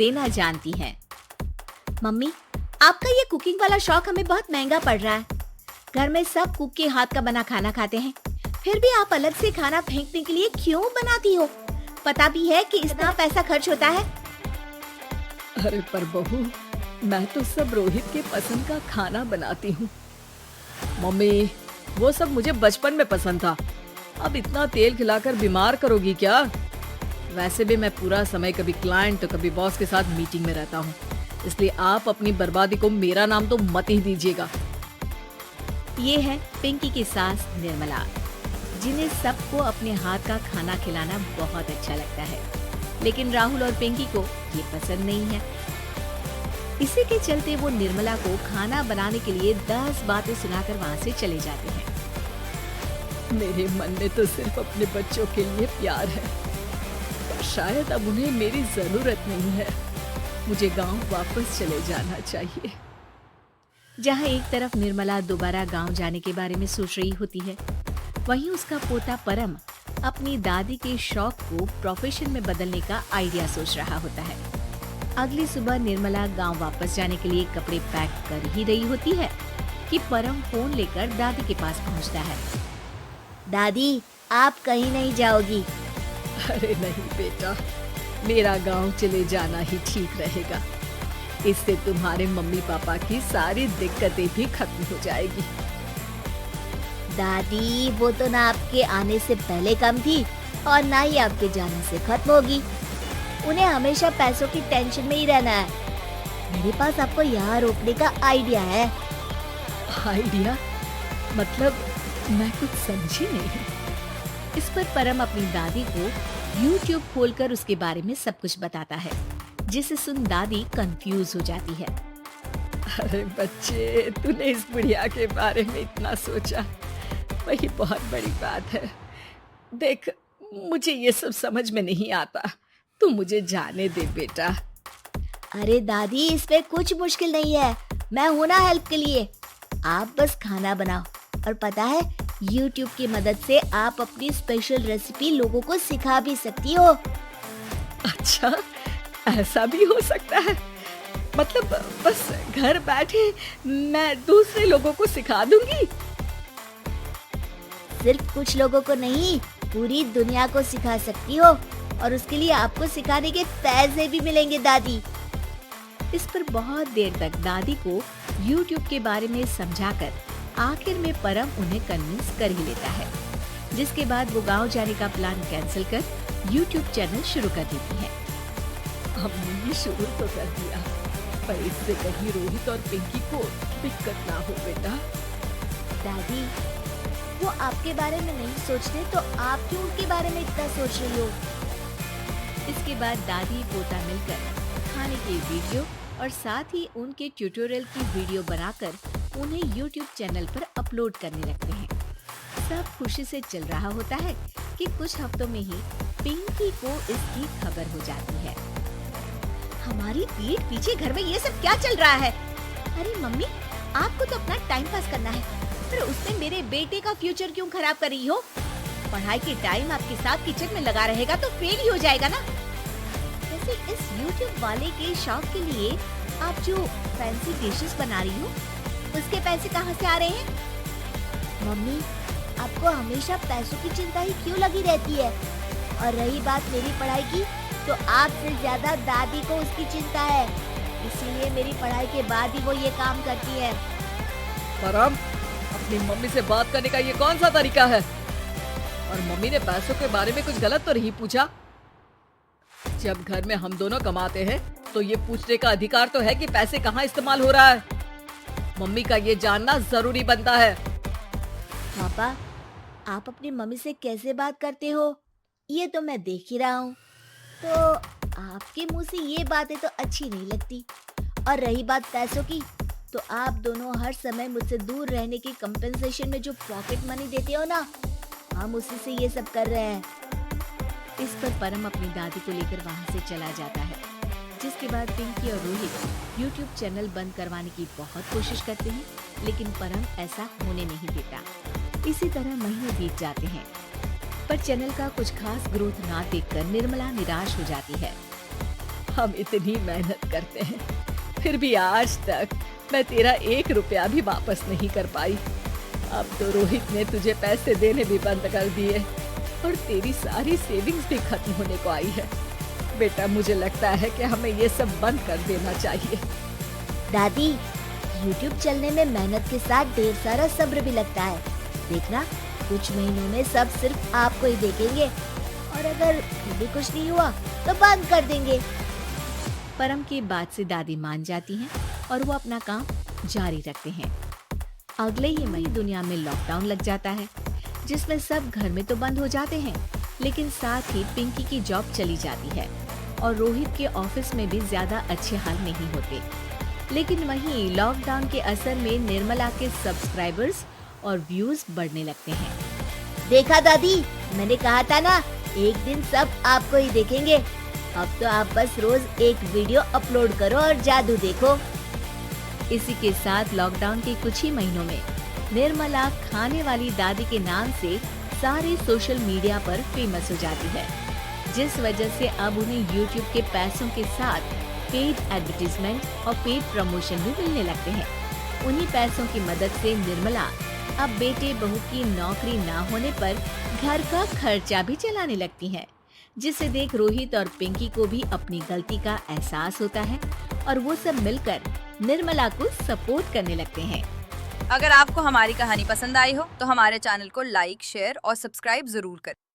देना जानती हैं। मम्मी, आपका ये कुकिंग वाला शौक हमें बहुत महंगा पड़ रहा है। घर में सब कुक के हाथ का बना खाना खाते हैं, फिर भी आप अलग से खाना फेंकने के लिए क्यों बनाती हो? पता भी है कि इतना पैसा खर्च होता है। अरे पर बहू, मैं तो सब रोहित के पसंद का खाना बनाती हूँ। मम्मी, वो सब मुझे बचपन में पसंद था। अब इतना तेल खिलाकर बीमार करोगी क्या? वैसे भी मैं पूरा समय कभी क्लाइंट तो कभी बॉस के साथ मीटिंग में रहता हूँ, इसलिए आप अपनी बर्बादी को मेरा नाम तो मत ही दीजिएगा। ये है पिंकी की सास निर्मला, जिन्हें सबको अपने हाथ का खाना खिलाना बहुत अच्छा लगता है, लेकिन राहुल और पिंकी को ये पसंद नहीं है। इसी के चलते वो निर्मला को खाना बनाने के लिए 10 बातें सुनाकर वहाँ से चले जाते हैं। मेरे मन में तो सिर्फ अपने बच्चों के लिए प्यार है, पर शायद अब उन्हें मेरी जरूरत नहीं है। मुझे गांव वापस चले जाना चाहिए। जहाँ एक तरफ निर्मला दोबारा गांव जाने के बारे में सोच रही होती है, वहीं उसका पोता परम अपनी दादी के शौक को प्रोफेशन में बदलने का आइडिया सोच रहा होता है। अगली सुबह निर्मला गांव वापस जाने के लिए कपड़े पैक कर ही रही होती है कि परम फोन लेकर दादी के पास पहुंचता है। दादी, आप कहीं नहीं जाओगी? अरे नहीं बेटा, मेरा गांव चले जाना ही ठीक रहेगा। इससे तुम्हारे मम्मी पापा की सारी दिक्कतें भी खत्म हो जाएगी। दादी, वो तो ना आपके आने से पहले कम थी और ना ही आपके जाने से खत्म होगी। उन्हें हमेशा पैसों की टेंशन में ही रहना है। मेरे पास आपको यहाँ रोकने का आइडिया है। आइडिया? मतलब मैं कुछ समझी नहीं। इस पर परम अपनी दादी को YouTube खोलकर उसके बारे में सब कुछ बताता है, जिसे सुन दादी कंफ्यूज हो जाती है। अरे बच्चे, तूने इस बुढ़िया के बारे में इतना सोचा, वही बहुत बड़ी बात है। देख, मुझे ये सब समझ में नहीं आता, तू मुझे जाने दे बेटा। अरे दादी, इसमें कुछ मुश्किल नहीं है, मैं हूं ना हेल्प के लिए। आप बस खाना बनाओ, और पता है YouTube की मदद से आप अपनी स्पेशल रेसिपी लोगों को सिखा भी सकती हो। अच्छा, ऐसा भी हो सकता है? मतलब बस घर बैठे मैं दूसरे लोगों को सिखा दूंगी? सिर्फ कुछ लोगों को नहीं, पूरी दुनिया को सिखा सकती हो, और उसके लिए आपको सिखाने के पैसे भी मिलेंगे दादी। इस पर बहुत देर तक दादी को YouTube के बारे में समझाकर आखिर में परम उन्हें कन्विंस कर ही लेता है, जिसके बाद वो गांव जाने का प्लान कैंसिल कर YouTube चैनल शुरू कर देती है। हमने ये शुरू तो कर दिया, पर इससे कहीं रोहित और पिंकी को दिक्कत ना हो बेटा। दादी, वो आपके बारे में नहीं सोचते तो आप क्यों उनके बारे में इतना सोच रही हो? इसके बाद दादी पोता मिलकर खाने के वीडियो और साथ ही उनके ट्यूटोरियल की वीडियो बनाकर उन्हें YouTube चैनल पर अपलोड करने लगते हैं। सब खुशी से चल रहा होता है कि कुछ हफ्तों में ही पिंकी को इसकी खबर हो जाती है। हमारी पीठ पीछे घर में ये सब क्या चल रहा है? अरे मम्मी, आपको तो अपना टाइम पास करना है, पर उसमें मेरे बेटे का फ्यूचर क्यों खराब कर रही हो? पढ़ाई के टाइम आपके साथ किचन में लगा रहेगा तो फेल ही हो जाएगा ना। वैसे इस YouTube वाले के शौक के लिए आप जो फैंसी डिशेस बना रही हो, उसके पैसे कहाँ से आ रहे हैं? मम्मी, आपको हमेशा पैसों की चिंता ही क्यों लगी रहती है? और रही बात मेरी पढ़ाई की, तो आपसे ज्यादा दादी को उसकी चिंता है, इसीलिए मेरी पढ़ाई के बाद ही वो ये काम करती है। परम, अपनी मम्मी से बात करने का ये कौन सा तरीका है? और मम्मी ने पैसों के बारे में कुछ गलत तो नहीं पूछा? जब घर में हम दोनों कमाते हैं तो ये पूछने का अधिकार तो है कि पैसे कहाँ इस्तेमाल हो रहा है। मम्मी का ये जानना जरूरी बनता है। पापा, आप अपनी मम्मी से कैसे बात करते हो, ये तो मैं देख ही रहा हूँ। तो आपके मुंह से ये बातें तो अच्छी नहीं लगती। और रही बात पैसों की, तो आप दोनों हर समय मुझसे दूर रहने की कंपेंसेशन में जो पॉकेट मनी देते हो ना, हम उसी से ये सब कर रहे हैं। इस पर परम अपनी दादी को लेकर वहाँ से चला जाता है, जिसके बाद पिंकी और रोहित YouTube चैनल बंद करवाने की बहुत कोशिश करते हैं, लेकिन परम ऐसा होने नहीं देता। इसी तरह महीने बीत जाते हैं, पर चैनल का कुछ खास ग्रोथ ना देखकर निर्मला निराश हो जाती है। हम इतनी मेहनत करते हैं, फिर भी आज तक मैं तेरा 1 रुपया भी वापस नहीं कर पाई। अब तो रोहित ने तुझे पैसे देने भी बंद कर दिए और तेरी सारी सेविंग्स भी खत्म होने को आई है। बेटा, मुझे लगता है कि हमें ये सब बंद कर देना चाहिए। दादी, YouTube चलने में मेहनत के साथ ढेर सारा सब्र भी लगता है। देखना, कुछ महीनों में सब सिर्फ आपको ही देखेंगे और अगर फिर भी कुछ नहीं हुआ तो बंद कर देंगे। परम की बात से दादी मान जाती हैं और वो अपना काम जारी रखते हैं। अगले ही महीने दुनिया में लॉकडाउन लग जाता है, जिसमें सब घर में तो बंद हो जाते हैं, लेकिन साथ ही पिंकी की जॉब चली जाती है और रोहित के ऑफिस में भी ज्यादा अच्छे हाल नहीं होते। लेकिन वहीं लॉकडाउन के असर में निर्मला के सब्सक्राइबर्स और व्यूज बढ़ने लगते हैं। देखा दादी, मैंने कहा था ना, एक दिन सब आपको ही देखेंगे। अब तो आप बस रोज एक वीडियो अपलोड करो और जादू देखो। इसी के साथ लॉकडाउन के कुछ ही महीनों में निर्मला खाने वाली दादी के नाम से सारे सोशल मीडिया पर फेमस हो जाती है, जिस वजह से अब उन्हें YouTube के पैसों के साथ पेड एडवर्टीजमेंट और पेड प्रमोशन भी मिलने लगते हैं। उन्हीं पैसों की मदद से निर्मला अब बेटे बहू की नौकरी ना होने पर घर का खर्चा भी चलाने लगती हैं, जिसे देख रोहित और पिंकी को भी अपनी गलती का एहसास होता है और वो सब मिलकर निर्मला को सपोर्ट करने लगते हैं। अगर आपको हमारी कहानी पसंद आई हो तो हमारे चैनल को लाइक, शेयर और सब्सक्राइब जरूर करें।